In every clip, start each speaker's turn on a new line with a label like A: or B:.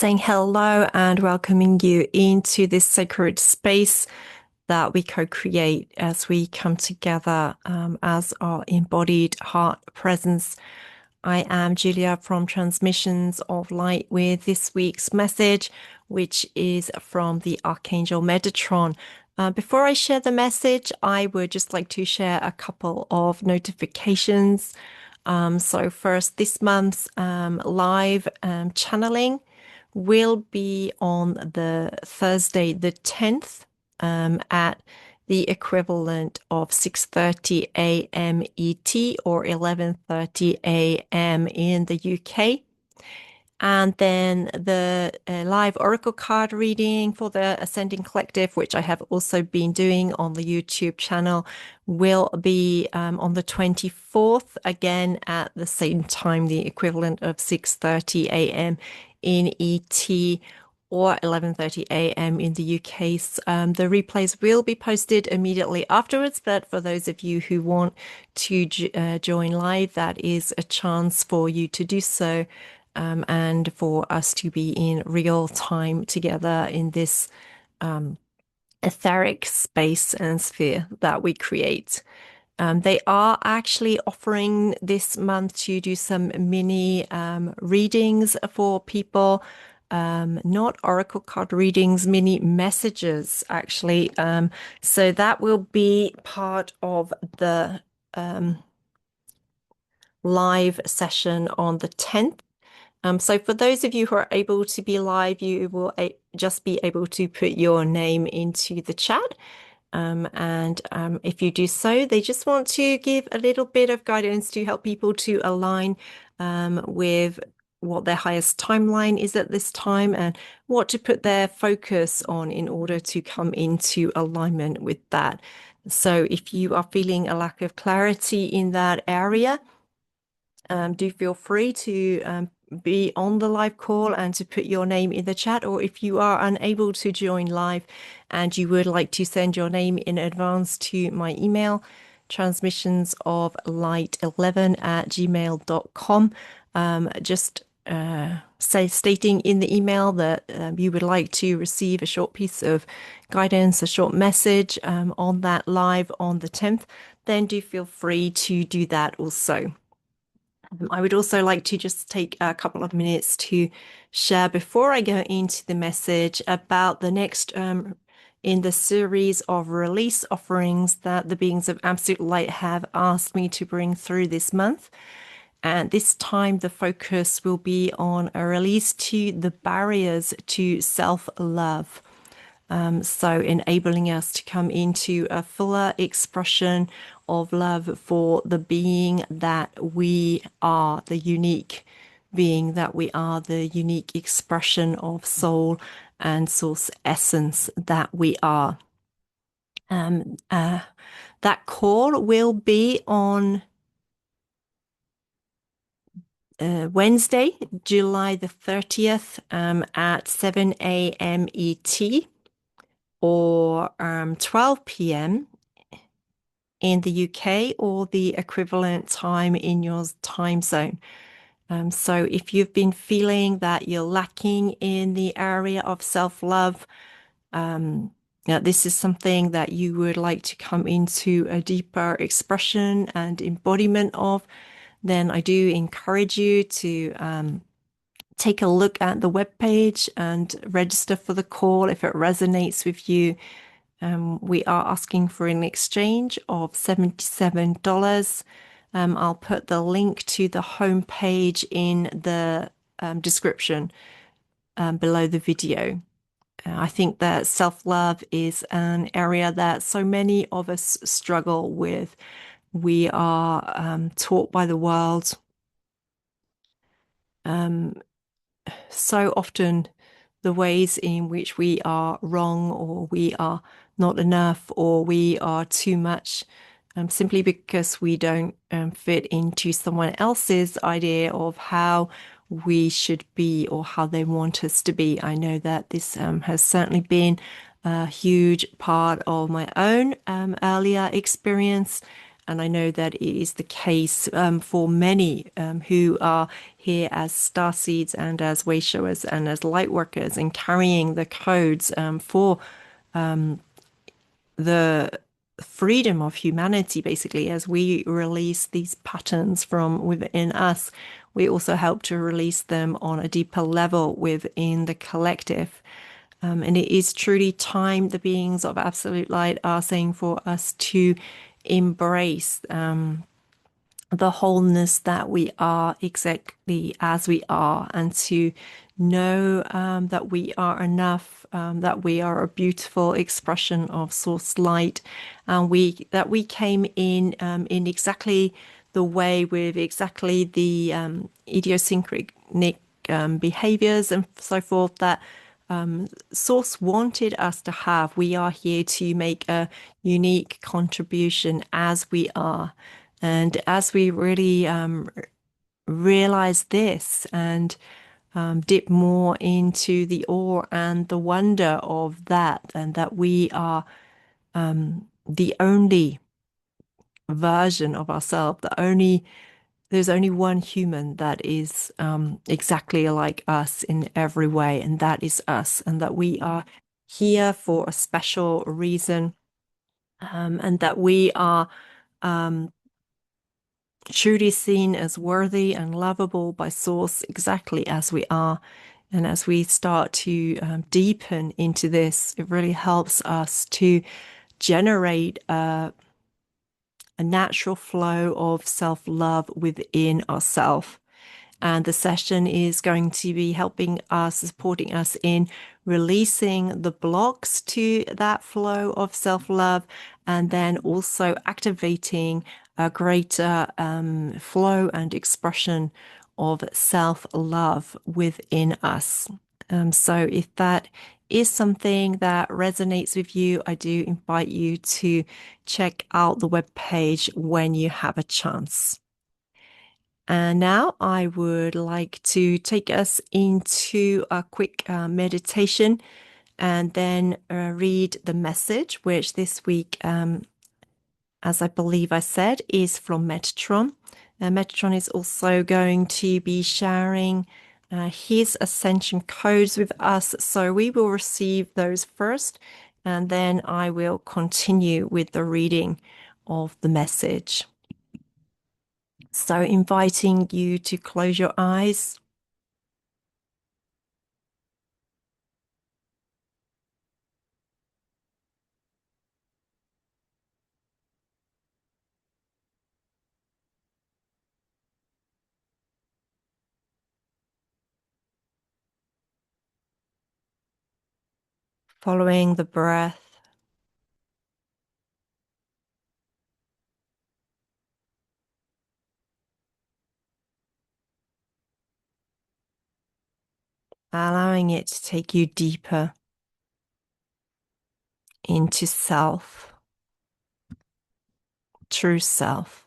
A: saying hello and welcoming you into this sacred space that we co-create as we come together as our embodied heart presence. I am Julia from Transmissions of Light with this week's message, which is from the Archangel Metatron. Before I share the message, I would just like to share a couple of notifications. So first, this month's live channeling will be on the Thursday, the 10th, at the equivalent of 6:30 a.m. ET or 11:30 a.m. in the UK. And then the live oracle card reading for the Ascending Collective, which I have also been doing on the YouTube channel, will be on the 24th, again at the same time, the equivalent of 6:30 a.m. in ET or 11:30 a.m. in the UK. The replays will be posted immediately afterwards, but for those of you who want to join live, that is a chance for you to do so. And for us to be in real time together in this etheric space and sphere that we create. They are actually offering this month to do some mini readings for people, not oracle card readings, mini messages, actually. So that will be part of the live session on the 10th. So for those of you who are able to be live, you will just be able to put your name into the chat. And if you do so, they just want to give a little bit of guidance to help people to align with what their highest timeline is at this time and what to put their focus on in order to come into alignment with that. So if you are feeling a lack of clarity in that area, do feel free to be on the live call and to put your name in the chat. Or if you are unable to join live and you would like to send your name in advance to my email, transmissionsoflight11@gmail.com, just stating in the email that you would like to receive a short piece of guidance, a short message on that live on the 10th, then do feel free to do that also. I would also like to just take a couple of minutes to share before I go into the message about the next in the series of release offerings that the beings of Absolute Light have asked me to bring through this month. And this time the focus will be on a release to the barriers to self-love. So enabling us to come into a fuller expression of love for the being that we are, the unique being that we are, the unique expression of soul and source essence that we are. That call will be on Wednesday, July the 30th at 7 a.m. ET. or 12 p.m. in the UK or the equivalent time in your time zone. So if you've been feeling that you're lacking in the area of self-love, this is something that you would like to come into a deeper expression and embodiment of, then I do encourage you to take a look at the webpage and register for the call if it resonates with you. We are asking for an exchange of $77. I'll put the link to the homepage in the description below the video. I think that self-love is an area that so many of us struggle with. We are taught by the world so often the ways in which we are wrong or we are not enough or we are too much simply because we don't fit into someone else's idea of how we should be or how they want us to be. I know that this has certainly been a huge part of my own earlier experience And I know that it is the case for many who are here as starseeds and as way showers and as light workers and carrying the codes for the freedom of humanity, basically, as we release these patterns from within us, we also help to release them on a deeper level within the collective. And it is truly time the beings of absolute light are saying for us to embrace the wholeness that we are exactly as we are, and to know that we are enough, that we are a beautiful expression of source light, and we came in exactly the way with exactly the idiosyncratic behaviors and so forth that Source wanted us to have. We are here to make a unique contribution as we are. And as we really realize this and dip more into the awe and the wonder of that, and that we are the only version of ourselves, there's only one human that is exactly like us in every way, and that is us, and that we are here for a special reason, and that we are truly seen as worthy and lovable by Source exactly as we are. And as we start to deepen into this, it really helps us to generate a natural flow of self-love within ourselves. And the session is going to be helping us, supporting us in releasing the blocks to that flow of self-love, and then also activating a greater flow and expression of self-love within us. So if that is something that resonates with you, I do invite you to check out the webpage when you have a chance. And now I would like to take us into a quick meditation and then read the message, which this week, as I believe I said, is from METATRON. METATRON is also going to be sharing his Ascension codes with us. So we will receive those first, and then I will continue with the reading of the message. So inviting you to close your eyes. Following the breath, allowing it to take you deeper into self, true self.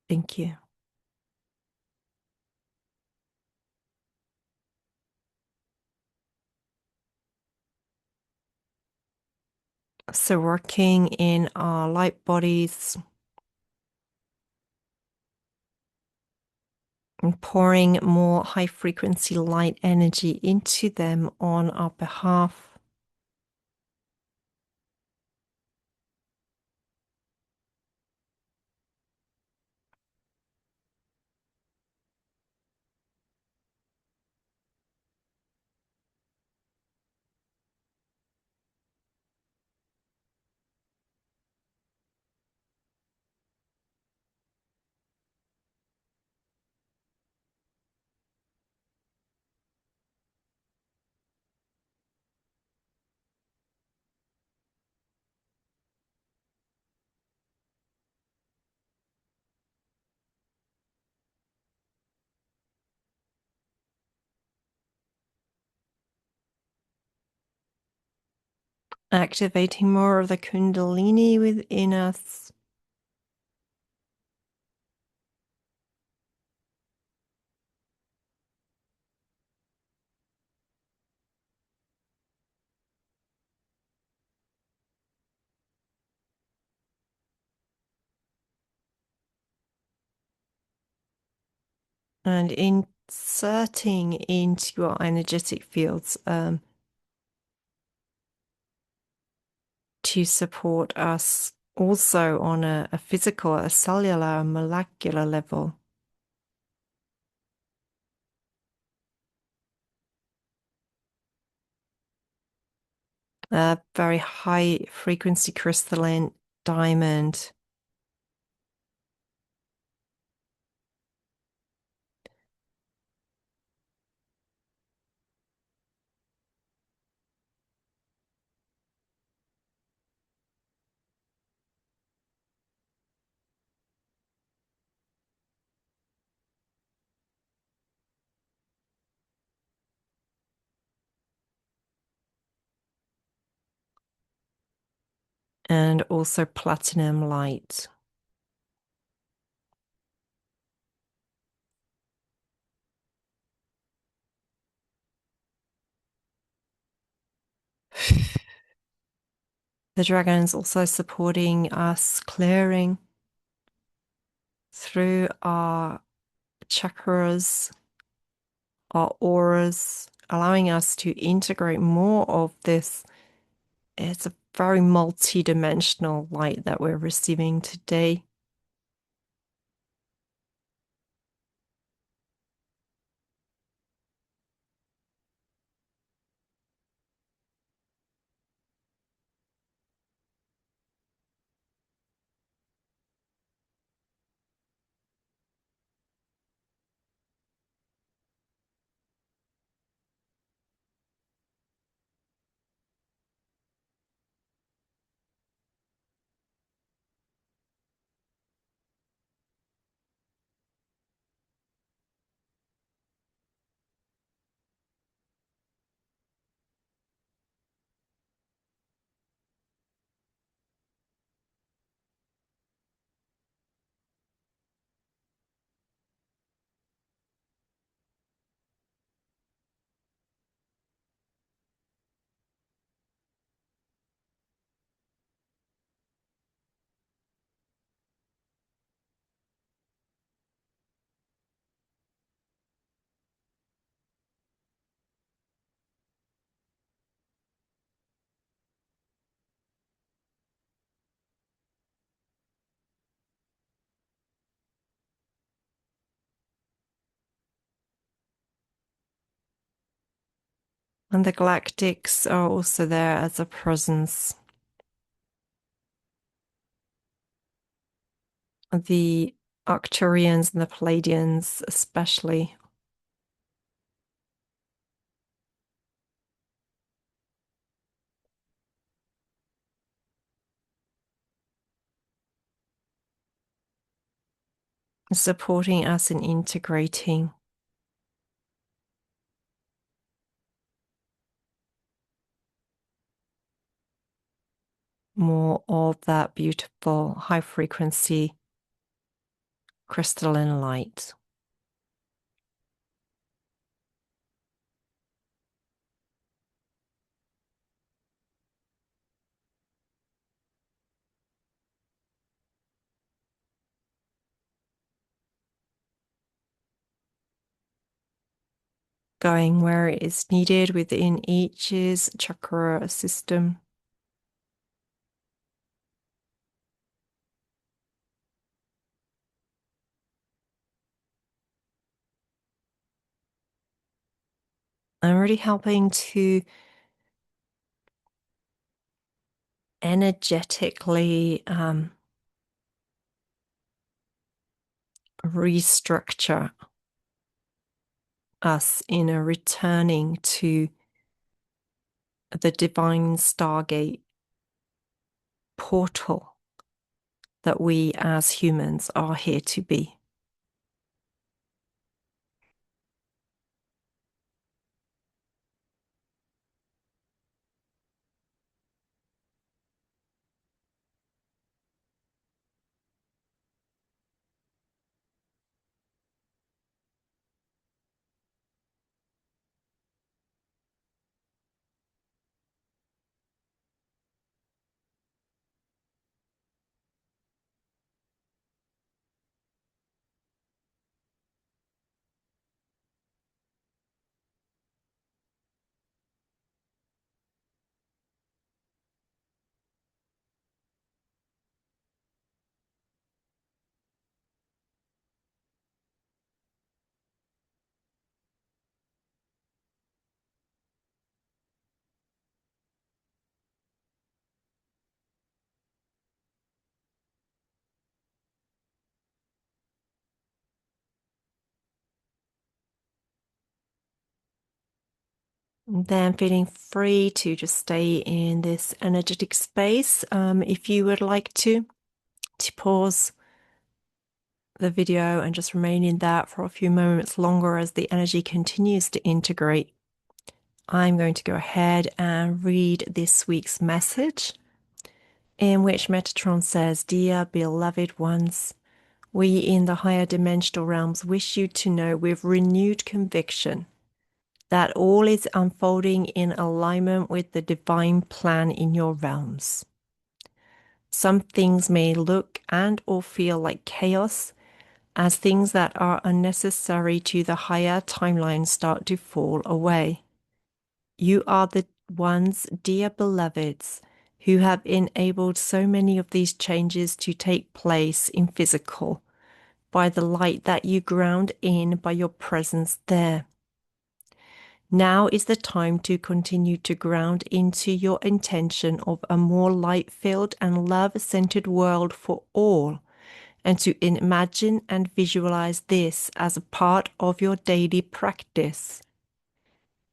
A: Thank you. So working in our light bodies and pouring more high frequency light energy into them on our behalf. activating more of the Kundalini within us. And inserting into our energetic fields to support us also on a physical, a cellular, a molecular level. A very high frequency crystalline diamond. And also platinum light. The dragon is also supporting us clearing through our chakras, our auras, allowing us to integrate more of this. It's a very multi-dimensional light that we're receiving today. And the galactics are also there as a presence. The Arcturians and the Palladians especially. Supporting us in integrating more of that beautiful high frequency crystalline light. Going where it is needed within each's chakra system. I'm really helping to energetically restructure us in a returning to the divine stargate portal that we as humans are here to be. Then feeling free to just stay in this energetic space. If you would like to pause the video and just remain in that for a few moments longer as the energy continues to integrate, I'm going to go ahead and read this week's message, in which Metatron says, "Dear beloved ones, we in the higher dimensional realms wish you to know with renewed conviction that all is unfolding in alignment with the divine plan in your realms. Some things may look and or feel like chaos as things that are unnecessary to the higher timeline start to fall away. You are the ones, dear beloveds, who have enabled so many of these changes to take place in physical by the light that you ground in by your presence there. Now is the time to continue to ground into your intention of a more light-filled and love-centered world for all, and to imagine and visualize this as a part of your daily practice.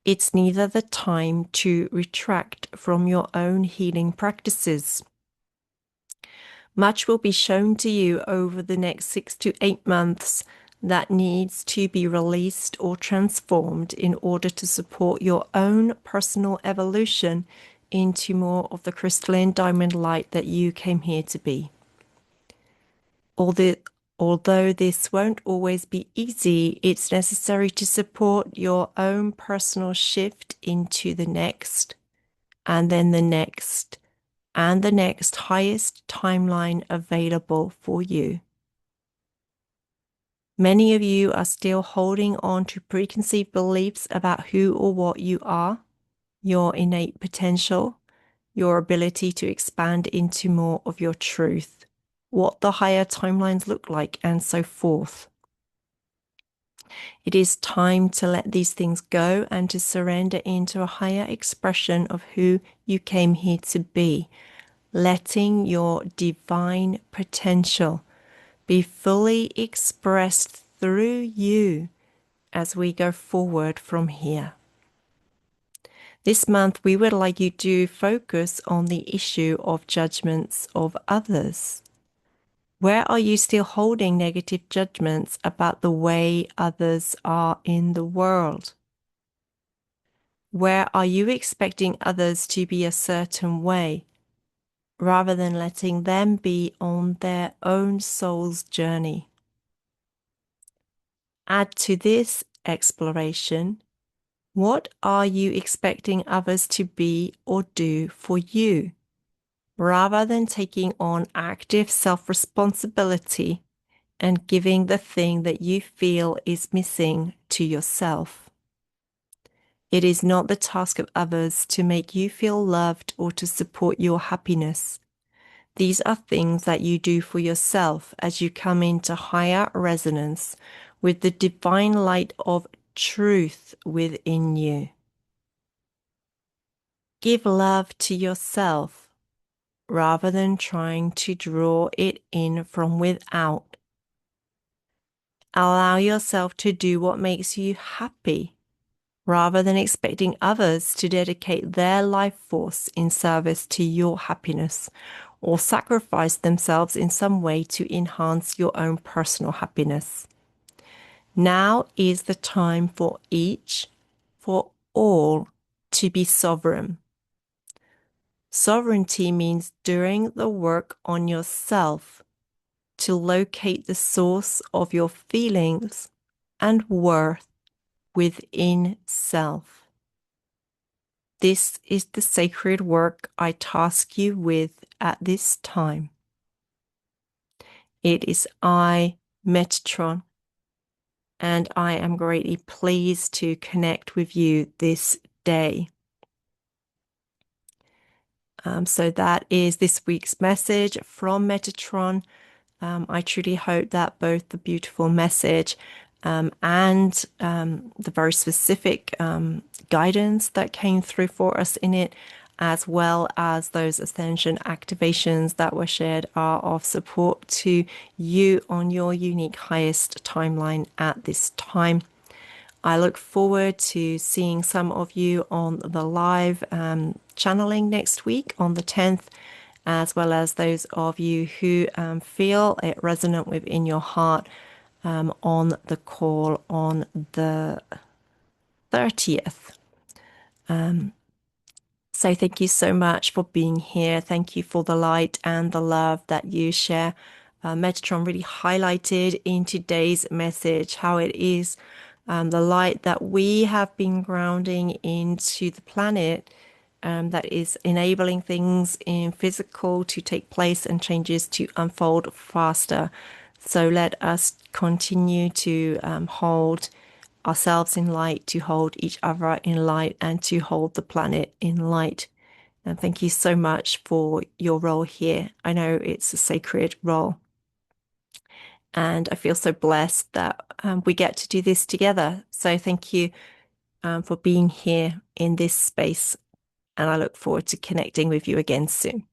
A: It's neither the time to retract from your own healing practices. Much will be shown to you over the next 6 to 8 months that needs to be released or transformed in order to support your own personal evolution into more of the crystalline diamond light that you came here to be. Although this won't always be easy, it's necessary to support your own personal shift into the next, and then the next, and the next highest timeline available for you. Many of you are still holding on to preconceived beliefs about who or what you are, your innate potential, your ability to expand into more of your truth, what the higher timelines look like, and so forth. It is time to let these things go and to surrender into a higher expression of who you came here to be, letting your divine potential be fully expressed through you as we go forward from here. This month, we would like you to focus on the issue of judgments of others. Where are you still holding negative judgments about the way others are in the world? Where are you expecting others to be a certain way, rather than letting them be on their own soul's journey? Add to this exploration, what are you expecting others to be or do for you, rather than taking on active self-responsibility and giving the thing that you feel is missing to yourself? It is not the task of others to make you feel loved or to support your happiness. These are things that you do for yourself as you come into higher resonance with the divine light of truth within you. Give love to yourself rather than trying to draw it in from without. Allow yourself to do what makes you happy rather than expecting others to dedicate their life force in service to your happiness or sacrifice themselves in some way to enhance your own personal happiness. Now is the time for each, for all, to be sovereign. Sovereignty means doing the work on yourself to locate the source of your feelings and worth within self. This is the sacred work I task you with at this time. It is I, Metatron, and I am greatly pleased to connect with you this day. So that is this week's message from Metatron. I truly hope that both the beautiful message and the very specific guidance that came through for us in it, as well as those Ascension activations that were shared, are of support to you on your unique highest timeline at this time. I look forward to seeing some of you on the live channeling next week on the 10th, as well as those of you who feel it resonant within your heart on the call on the 30th. So thank you so much for being here. Thank you for the light and the love that you share. Metatron really highlighted in today's message how it is the light that we have been grounding into the planet that is enabling things in physical to take place and changes to unfold faster. So let us continue to hold ourselves in light, to hold each other in light, and to hold the planet in light. And thank you so much for your role here. I know it's a sacred role. And I feel so blessed that we get to do this together. So thank you for being here in this space. And I look forward to connecting with you again soon.